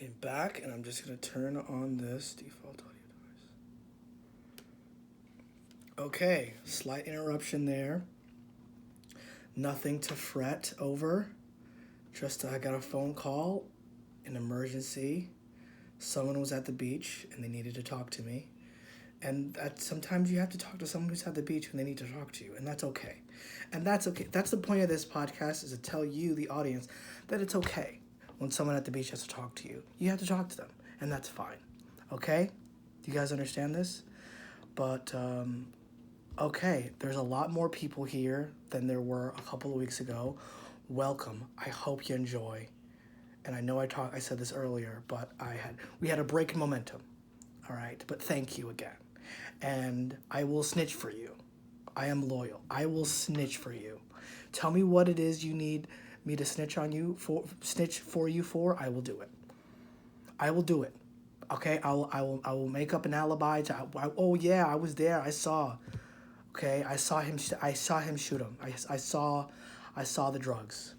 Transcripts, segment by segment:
I'm back, and I'm just gonna turn on this default audio device. Okay, slight interruption there. Nothing to fret over. Just I got a phone call, an emergency. Someone was at the beach and they needed to talk to me. And that sometimes you have to talk to someone who's at the beach when they need to talk to you, and that's okay. And that's okay. That's the point of this podcast, is to tell you, the audience, that it's okay when someone at the beach has to talk to you. You have to talk to them, and that's fine. Okay? Do you guys understand this? But okay, there's a lot more people here than there were a couple of weeks ago. Welcome. I hope you enjoy. And I know I said this earlier, but we had a break in momentum. All right, but thank you again. And I will snitch for you. I am loyal. I will snitch for you. Tell me what it is you need me to snitch for you for. I will do it. I will do it. Okay, I will make up an alibi oh yeah, I was there. I saw. Okay, I saw him shoot him. I saw the drugs.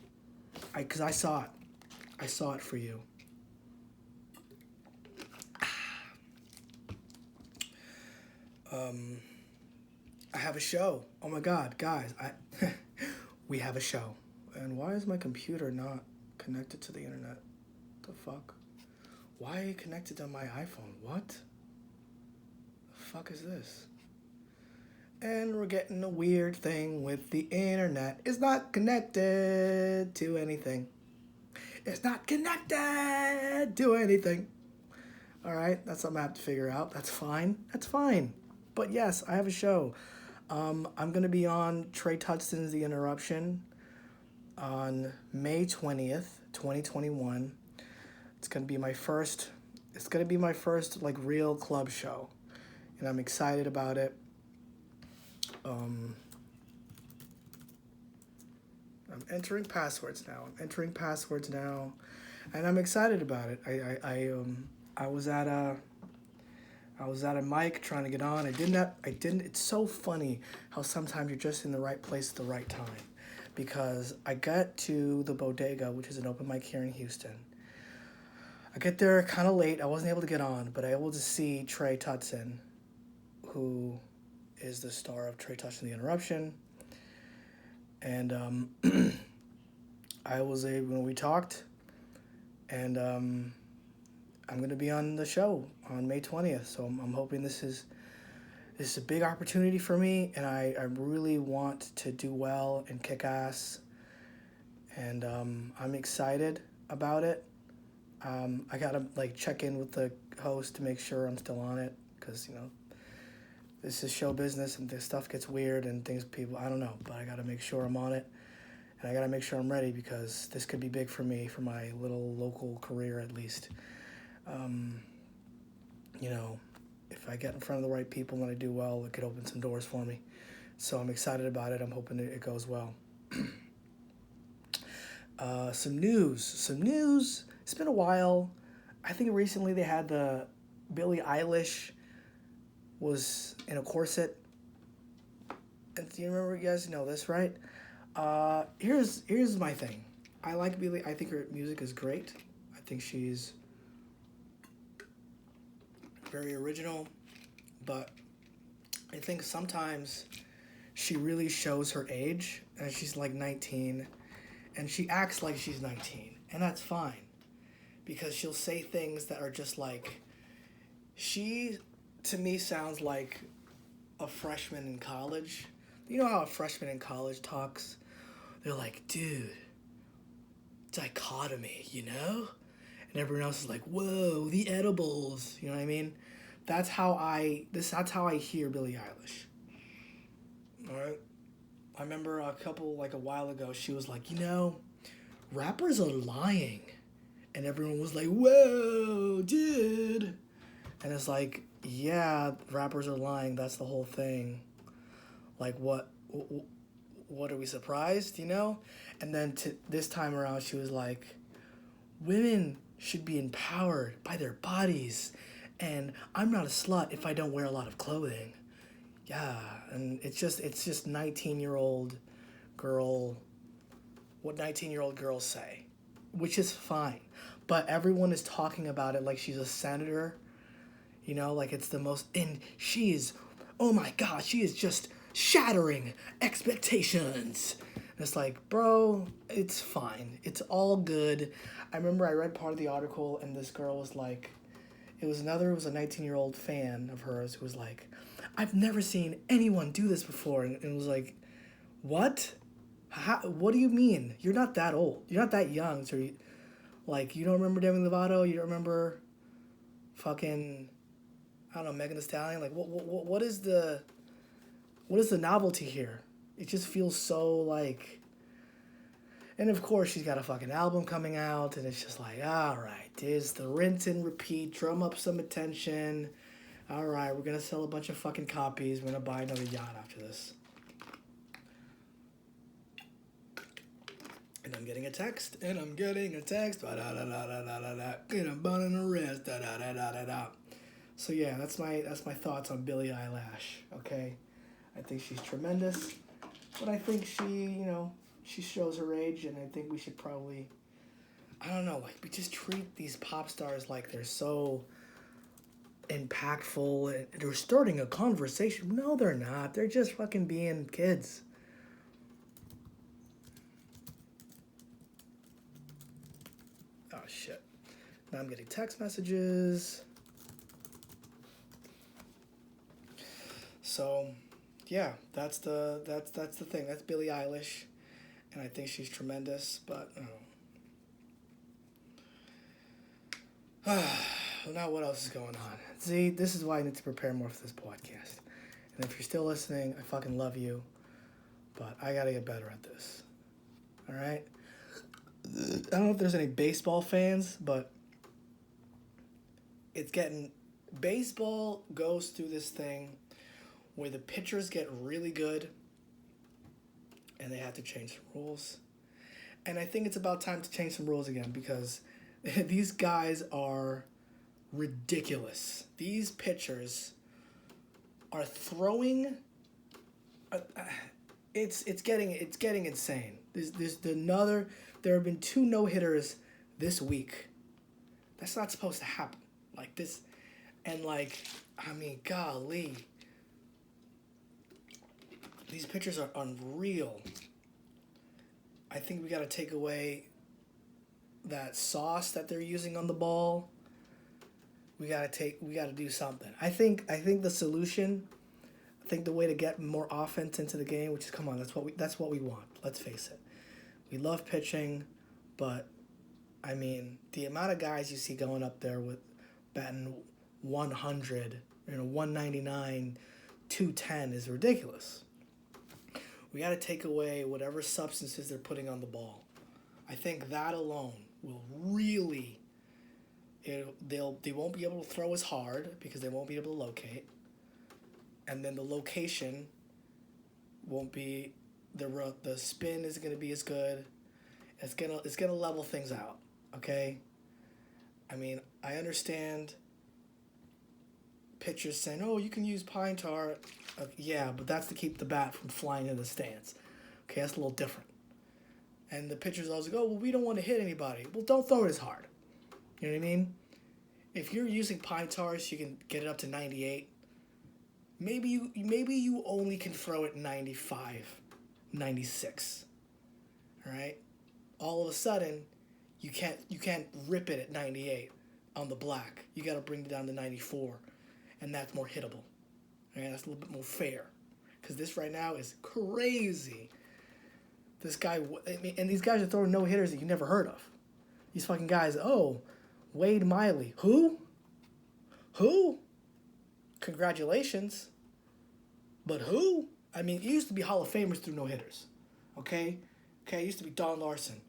Cuz I saw it. I saw it for you. I have a show. Oh my God, guys, we have a show. And why is my computer not connected to the internet? The fuck? Why are you connected to my iPhone? What? The fuck is this? And we're getting a weird thing with the internet. It's not connected to anything. It's not connected to anything. All right, that's something I have to figure out. That's fine. That's fine. But yes, I have a show. I'm going to be on Trey Tutson's The Interruption on May 20th, 2021. It's going to be my first like real club show. And I'm excited about it. I'm entering passwords now. And I'm excited about it. I was at a mic trying to get on. I didn't. It's so funny how sometimes you're just in the right place at the right time. Because I got to the Bodega, which is an open mic here in Houston. I get there kind of late. I wasn't able to get on, but I was able to see Trey Tutson, who is the star of Trey Tutson The Interruption. And I was able, when we talked, and I'm going to be on the show on May 20th. So I'm hoping this is a big opportunity for me, and I really want to do well and kick ass. And I'm excited about it. I got to check in with the host to make sure I'm still on it, because, this is show business and this stuff gets weird and I don't know, but I got to make sure I'm on it. And I got to make sure I'm ready, because this could be big for me, for my little local career at least. If I get in front of the right people and I do well, it could open some doors for me. So I'm excited about it. I'm hoping it goes well. Some news. It's been a while. I think recently they had the Billie Eilish was in a corset. And do you remember? You guys know this, right? Here's my thing. I like Billie. I think her music is great. I think she's very original, but I think sometimes she really shows her age, and she's like 19, and she acts like she's 19, and that's fine, because she'll say things that are just like, she, to me, sounds like a freshman in college. You know how a freshman in college talks? They're like, dude, dichotomy, And everyone else is like, whoa, the edibles. You know what I mean? That's how I hear Billie Eilish. All right? I remember a while ago, she was like, rappers are lying. And everyone was like, whoa, dude. And it's like, yeah, rappers are lying. That's the whole thing. Like, what are we surprised, And then this time around, she was like, women should be empowered by their bodies, and I'm not a slut if I don't wear a lot of clothing. Yeah, and it's just 19-year-old girl, what 19-year-old girls say, which is fine. but everyone is talking about it like she's a senator. You know, like it's the most, and she is, oh my God, she is just shattering expectations. And it's like, bro, it's fine. It's all good. I remember I read part of the article and this girl was like, it was a 19-year-old fan of hers who was like, I've never seen anyone do this before. And it was like, what? What do you mean? You're not that old. You're not that young. So you don't remember Demi Lovato? You don't remember fucking, I don't know, Megan Thee Stallion? Like, what is the novelty here? It just feels so like, and of course she's got a fucking album coming out, and it's just like, all right, there's the rinse and repeat, drum up some attention. All right, we're gonna sell a bunch of fucking copies. We're gonna buy another yacht after this. And I'm getting a text. And I'm burning a wrist. So yeah, that's my thoughts on Billie Eilish. Okay, I think she's tremendous, but I think she shows her age, and I think we should probably, I don't know, like we just treat these pop stars like they're so impactful and they're starting a conversation. No, they're not. They're just fucking being kids. Oh shit. Now I'm getting text messages. So, yeah, that's the thing. That's Billie Eilish, and I think she's tremendous. But now what else is going on? See, this is why I need to prepare more for this podcast. And if you're still listening, I fucking love you, but I gotta get better at this. All right. I don't know if there's any baseball fans, but baseball goes through this thing where the pitchers get really good and they have to change some rules. And I think it's about time to change some rules again because these guys are ridiculous. These pitchers are throwing. It's getting insane. There have been 2 no-hitters this week. That's not supposed to happen. Like this, and like, I mean, golly. These pitchers are unreal. I think we got to take away that sauce that they're using on the ball. We got to do something. I think the solution, I think the way to get more offense into the game, which is, come on, that's what we want. Let's face it. We love pitching, but I mean, the amount of guys you see going up there with batting 100, 199, 210 is ridiculous. We got to take away whatever substances they're putting on the ball. I think that alone will really, they won't be able to throw as hard because they won't be able to locate. And then the location won't be, the spin isn't going to be as good. It's gonna level things out, okay? I mean, I understand pitchers saying, oh, you can use pine tar. Yeah, but that's to keep the bat from flying into the stands. Okay, that's a little different. And the pitchers always go, well, we don't want to hit anybody. Well, don't throw it as hard. You know what I mean? If you're using pine tar so you can get it up to 98, maybe you only can throw it 95, 96. All right? All of a sudden, you can't rip it at 98 on the black. You got to bring it down to 94, and that's more hittable. Okay, that's a little bit more fair, because this right now is crazy. This guy, and these guys are throwing no hitters that you never heard of. These fucking guys. Oh, Wade Miley. Who? Congratulations. But who? I mean, it used to be Hall of Famers through no hitters. Okay, it used to be Don Larson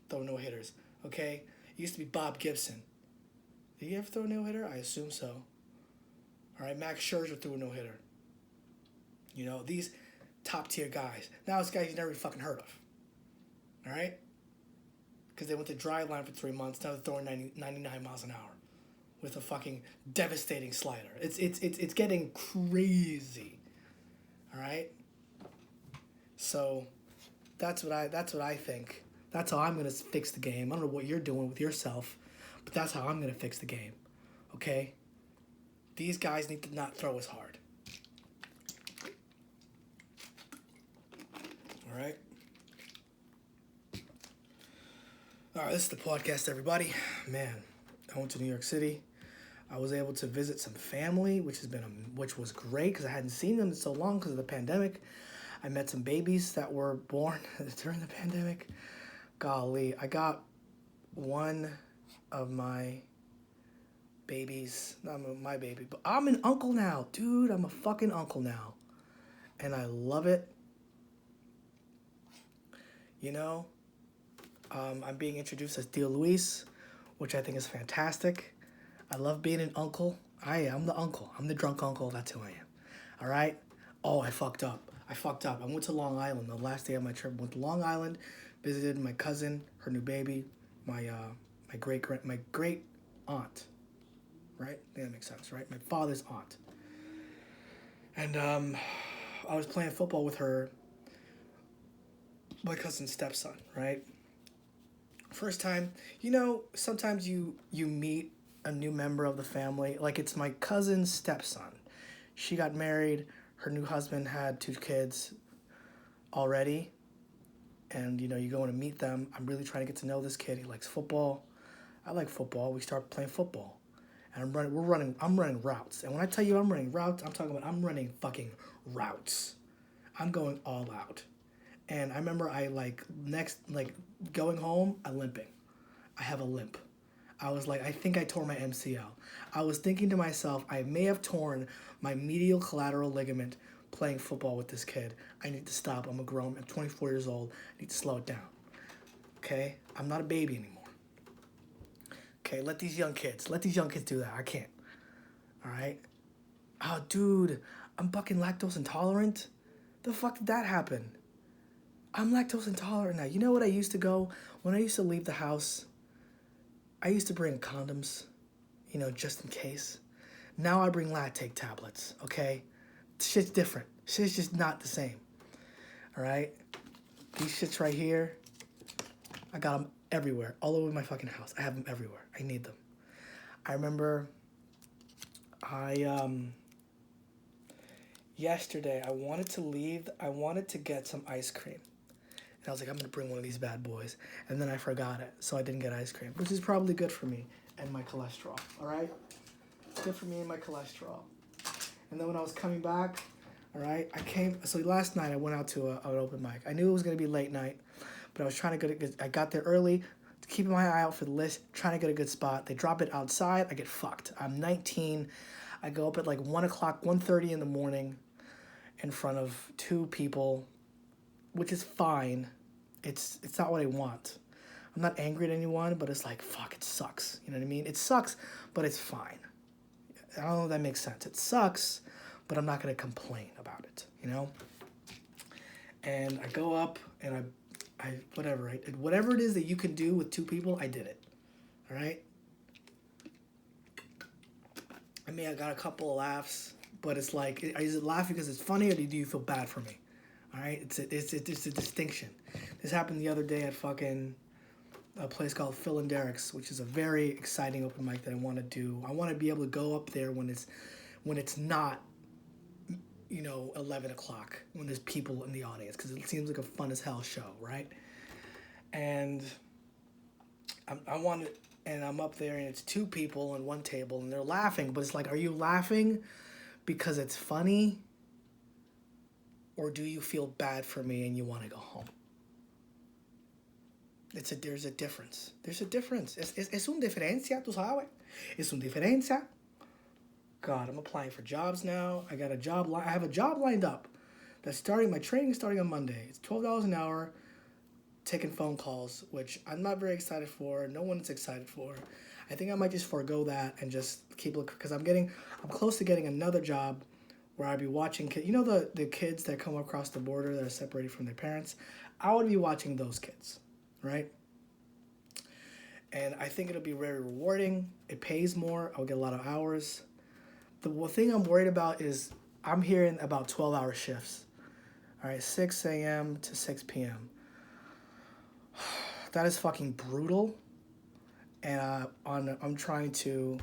throw no hitters. Okay, it used to be Bob Gibson. Did he ever throw a no hitter? I assume so. All right, Max Scherzer threw a no hitter. These top tier guys. Now it's guys you never fucking heard of. All right, because they went to dry line for 3 months. Now they're throwing 99 miles an hour with a fucking devastating slider. It's getting crazy. All right, so that's what I think. That's how I'm gonna fix the game. I don't know what you're doing with yourself, But that's how I'm going to fix the game. Okay? These guys need to not throw as hard. All right? All right, this is the podcast, everybody. Man, I went to New York City. I was able to visit some family, which was great because I hadn't seen them in so long because of the pandemic. I met some babies that were born during the pandemic. Golly, I got one of my babies, not my baby, but I'm an uncle now, dude. I'm a fucking uncle now, and I love it. You know, I'm being introduced as Tio Luis, which I think is fantastic. I love being an uncle. I'm the uncle. I'm the drunk uncle. That's who I am. All right? Oh, I fucked up. I went to Long Island the last day of my trip. Went to Long Island, visited my cousin, her new baby, my great aunt. Right? Yeah, that makes sense, right? My father's aunt. And I was playing football with her, my cousin's stepson, right? First time, sometimes you meet a new member of the family. Like, it's my cousin's stepson. She got married. Her new husband had 2 kids already. And, you go in to meet them. I'm really trying to get to know this kid. He likes football. I like football. We start playing football. And I'm running routes. And when I tell you I'm running routes, I'm talking about I'm running fucking routes. I'm going all out. And I remember going home, I'm limping. I have a limp. I was like, I think I tore my MCL. I was thinking to myself, I may have torn my medial collateral ligament playing football with this kid. I need to stop. I'm 24 years old. I need to slow it down. Okay? I'm not a baby anymore. Okay, let these young kids do that. I can't. All right? Oh, dude, I'm fucking lactose intolerant. The fuck did that happen? I'm lactose intolerant now. You know what I used to go? When I used to leave the house, I used to bring condoms, just in case. Now I bring Lactate tablets, okay? Shit's different. Shit's just not the same, all right? These shits right here, I got them everywhere, all over my fucking house. I have them everywhere. I need them. I remember yesterday I wanted to get some ice cream. I was like, I'm going to bring one of these bad boys. And then I forgot it, so I didn't get ice cream, which is probably good for me and my cholesterol, all right? Good for me and my cholesterol. And then when I was coming back, all right, so last night I went out to an open mic. I knew it was going to be late night, but I was trying to I got there early, keeping my eye out for the list, trying to get a good spot. They drop it outside, I get fucked. I'm 19. I go up at like 1 o'clock, 1:30 in the morning in front of 2 people, which is fine. It's not what I want. I'm not angry at anyone, but it's like, fuck, it sucks. You know what I mean? It sucks, but it's fine. I don't know if that makes sense. It sucks, but I'm not going to complain about it, And I go up, and whatever it is that you can do with 2 people, I did it. All right? I mean, I got a couple of laughs, but it's like, is it laughing because it's funny, or do you feel bad for me? All right? It's a distinction. This happened the other day at fucking a place called Phil and Derek's, which is a very exciting open mic that I want to do. I want to be able to go up there when it's not, 11 o'clock, when there's people in the audience, because it seems like a fun as hell show, right? And I'm up there, and it's 2 people on one table, and they're laughing, but it's like, are you laughing because it's funny, or do you feel bad for me and you want to go home? There's a difference. There's a difference. Es una diferencia, tú sabes. Es una diferencia. God, I'm applying for jobs now. I have a job lined up. My training is starting on Monday. It's $12 an hour, taking phone calls, which I'm not very excited for. No one's excited for. I think I might just forego that and just keep looking, because I'm close to getting another job where I'd be watching kids. The kids that come across the border that are separated from their parents? I would be watching those kids, right? And I think it'll be very rewarding. It pays more. I'll get a lot of hours. The thing I'm worried about is I'm hearing about 12-hour shifts. All right, 6 a.m. to 6 p.m. That is fucking brutal. And I'm trying to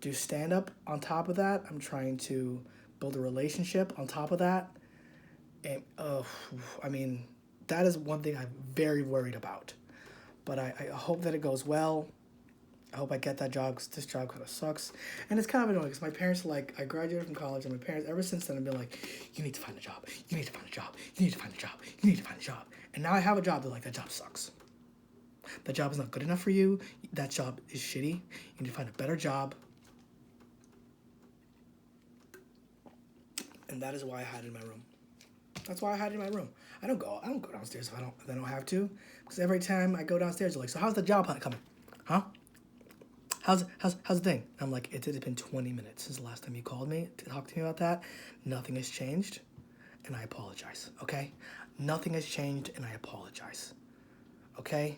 do stand up on top of that. I'm trying to build a relationship on top of that. And I mean, that is one thing I'm very worried about. But I hope that it goes well. I hope I get that job because this job kind of sucks. And it's kind of annoying because my parents are like, I graduated from college and my parents, ever since then, have been like, you need to find a job. You need to find a job. You need to find a job. You need to find a job. And now I have a job. They're like, that job sucks. That job is not good enough for you. That job is shitty. You need to find a better job. And that is why I hide in my room. That's why I hide in my room. I don't go downstairs if I don't have to. Because every time I go downstairs, they're like, so how's the job hunt coming? Huh? How's the thing? I'm like, it has been 20 minutes since the last time you called me to talk to me about that. Nothing has changed, and I apologize. Okay? Nothing has changed, and I apologize. Okay?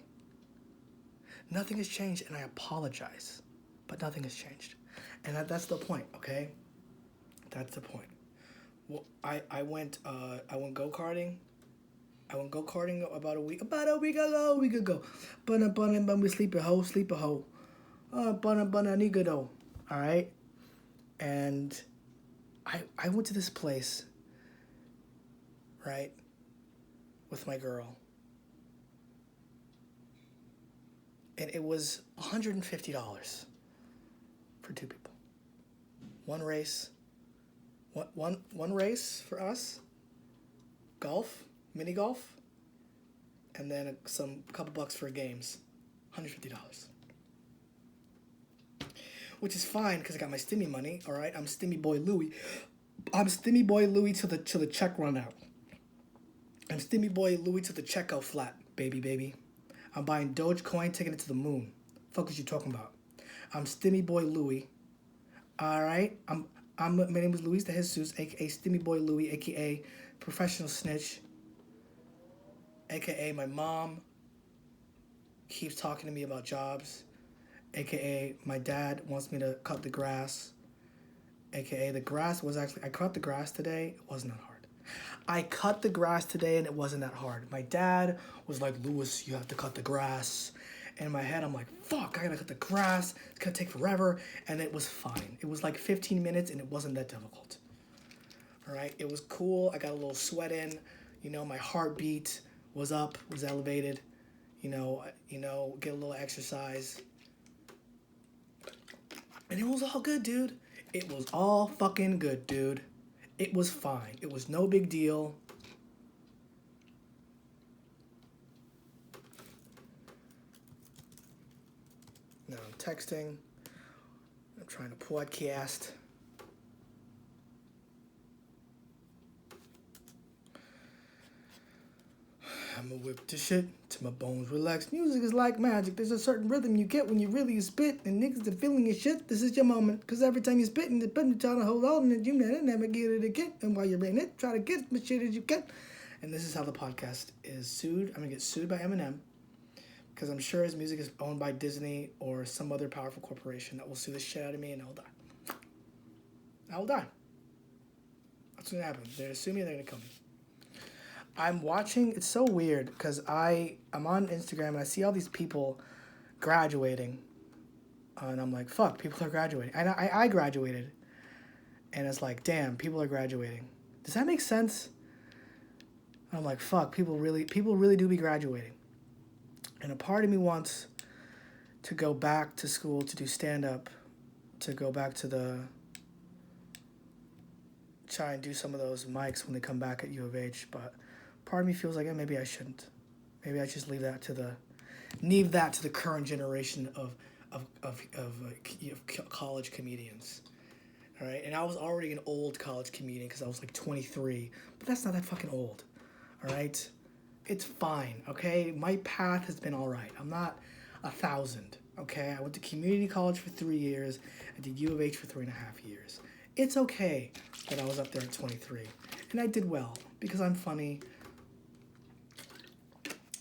Nothing has changed, and I apologize, but nothing has changed, and that's the point. Okay? That's the point. Well, I went go-karting. I went go-karting about a week ago. Bunna, sleep a hoe. Bunna, nigga though. All right? And I went to this place, right, with my girl. And it was $150 for two people. One race for us, golf, mini golf, and then a couple bucks for games, $150. Which is fine because I got my stimmy money. All right, I'm Stimmy Boy Louie. I'm Stimmy Boy Louie till the check run out. I'm Stimmy Boy Louie till the check go flat, baby. I'm buying Dogecoin, taking it to the moon. Fuck what you talking about? I'm Stimmy Boy Louie. All right, my name is Luis de Jesus, aka Stimmy Boy Louie, aka Professional Snitch, aka my mom keeps talking to me about jobs, aka my dad wants me to cut the grass, aka the grass was actually, I cut the grass today, it wasn't that hard. I cut the grass today and it wasn't that hard. My dad was like, Louis, you have to cut the grass. And in my head, I'm like, fuck, I gotta cut the grass. It's gonna take forever. And it was fine. It was like 15 minutes and it wasn't that difficult. All right, it was cool. I got a little sweat in. You know, my heartbeat was up, was elevated. You know, get a little exercise. And it was all good, dude. It was all fucking good, dude. It was fine. It was no big deal. Now I'm texting. I'm trying to podcast. I'ma whip the shit till my bones relax. Music is like magic. There's a certain rhythm you get when you really spit. And niggas are feeling your shit. This is your moment. Cause every time you're spitting, the button trying to hold on and you never get it again. And while you're in it, try to get as much shit as you can. And this is how the podcast is sued. I'm gonna get sued by Eminem. Because I'm sure his music is owned by Disney or some other powerful corporation that will sue the shit out of me and I'll die. I will die. That's gonna happen. They're gonna sue me and they're gonna kill me. I'm watching, it's so weird because I'm on Instagram and I see all these people graduating. And I'm like, fuck, people are graduating. And I graduated. And it's like, damn, people are graduating. Does that make sense? And I'm like, fuck, people really do be graduating. And a part of me wants to go back to school to do stand-up, to go back to try and do some of those mics when they come back at U of H, but part of me feels like maybe I shouldn't. Maybe I just leave that to the current generation of college comedians. All right, and I was already an old college comedian because I was like 23, but that's not that fucking old. All right, it's fine. Okay, my path has been all right. I'm not 1,000. Okay, I went to community college for 3 years. I did U of H for 3.5 years. It's okay that I was up there at 23, and I did well because I'm funny.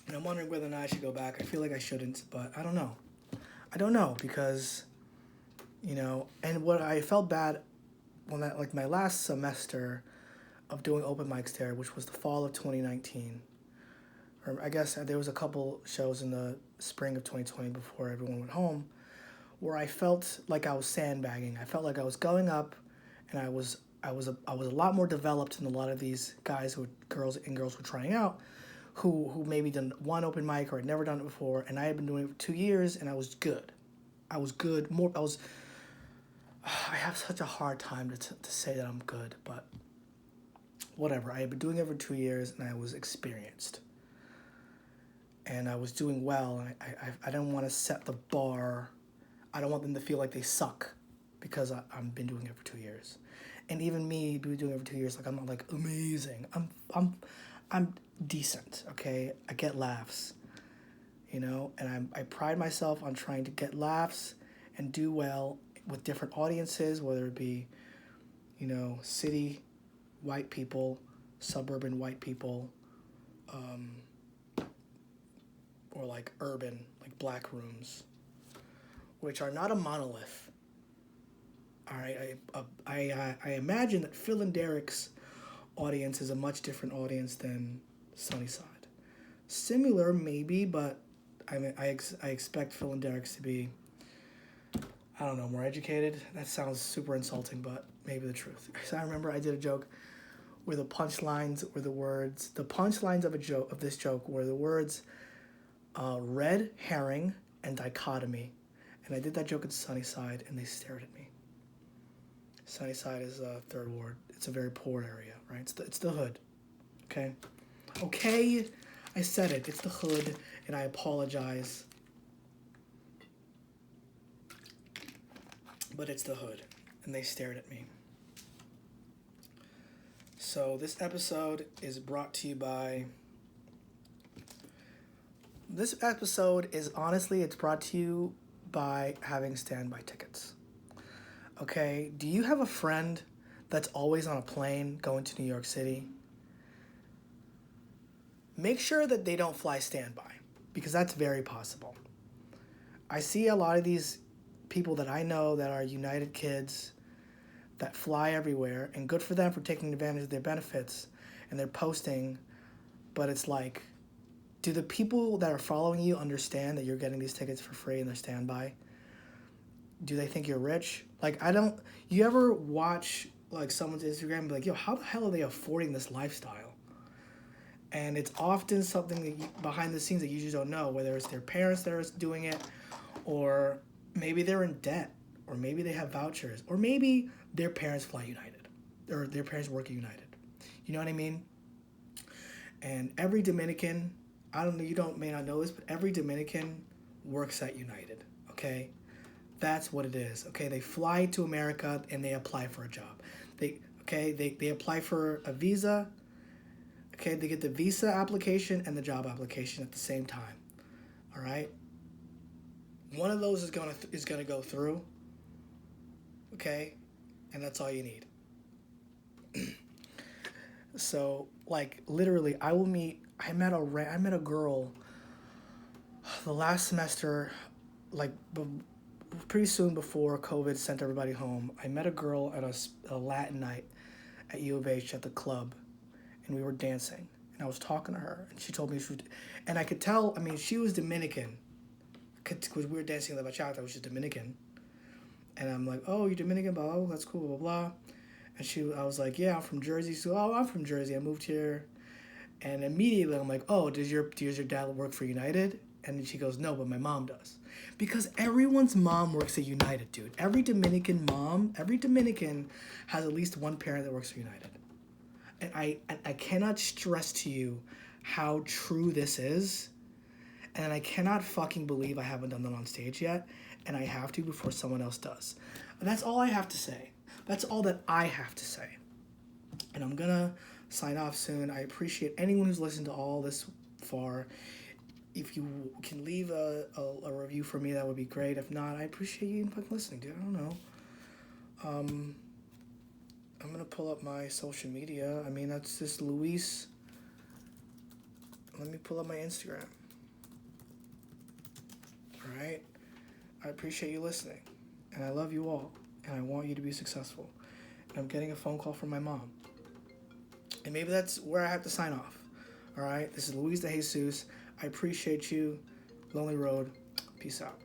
And I'm wondering whether or not I should go back. I feel like I shouldn't, but I don't know. I don't know because, and what I felt bad when my last semester of doing open mics there, which was the fall of 2019, or I guess there was a couple shows in the spring of 2020 before everyone went home, where I felt like I was sandbagging. I felt like I was going up, and I was a lot more developed than a lot of these guys who girls were trying out, who maybe done one open mic or had never done it before, and I had been doing it for 2 years, and I was good. I was good. I have such a hard time to say that I'm good, but whatever. I had been doing it for 2 years, and I was experienced. And I was doing well, and I don't want to set the bar. I don't want them to feel like they suck because I've been doing it for 2 years. And even me doing it for 2 years, like I'm not like amazing. I'm decent, okay? I get laughs, and I pride myself on trying to get laughs and do well with different audiences, whether it be, city white people, suburban white people, or like urban, like black rooms, which are not a monolith. All right, I imagine that Phil and Derek's audience is a much different audience than Sunnyside. Similar, maybe, but I expect Phil and Derek's to be, I don't know, more educated. That sounds super insulting, but maybe the truth. So I remember I did a joke where the punchlines of this joke were the words red herring and dichotomy. And I did that joke at Sunnyside, and they stared at me. Sunnyside is a third ward. It's a very poor area, right? It's the hood, okay? Okay, I said it. It's the hood, and I apologize. But it's the hood, and they stared at me. So this episode is brought to you by... This episode is it's brought to you by having standby tickets. Okay, do you have a friend that's always on a plane going to New York City? Make sure that they don't fly standby, because that's very possible. I see a lot of these people that I know that are United kids that fly everywhere, and good for them for taking advantage of their benefits, and they're posting, but it's like, do the people that are following you understand that you're getting these tickets for free and they're standby? Do they think you're rich? Like, you ever watch like someone's Instagram and be like, yo, how the hell are they affording this lifestyle? And it's often something that behind the scenes that you just don't know, whether it's their parents that are doing it, or maybe they're in debt, or maybe they have vouchers, or maybe their parents fly United, or their parents work at United. You know what I mean? And every Dominican, I don't know, you may not know this, but every Dominican works at United, okay? That's what it is, okay? They fly to America and they apply for a job. They apply for a visa, okay? They get the visa application and the job application at the same time, all right? One of those is gonna go through, okay? And that's all you need. So, like, literally, I met a girl the last semester, like, pretty soon before COVID sent everybody home. I met a girl at a Latin night at U of H at the club, and we were dancing, and I was talking to her, and she told me and I could tell, she was Dominican, because we were dancing La Bachata, which is Dominican, and I'm like, oh, you're Dominican, blah, blah, blah, that's cool, blah, blah, and I was like, yeah, I'm from Jersey. So, oh, I'm from Jersey, I moved here, and immediately I'm like, oh, does your dad work for United? And then she goes, no, but my mom does. Because everyone's mom works at United, dude. Every Dominican has at least one parent that works for United. And I cannot stress to you how true this is. And I cannot fucking believe I haven't done that on stage yet. And I have to before someone else does. And that's all I have to say. That's all that I have to say. And I'm gonna sign off soon. I appreciate anyone who's listened to all this far. If you can leave a review for me, that would be great. If not, I appreciate you fucking listening, dude. I don't know. I'm gonna pull up my social media. That's just Luis. Let me pull up my Instagram. All right. I appreciate you listening, and I love you all, and I want you to be successful. And I'm getting a phone call from my mom, and maybe that's where I have to sign off. All right. This is Luis De Jesus. I appreciate you. Lonely Road. Peace out.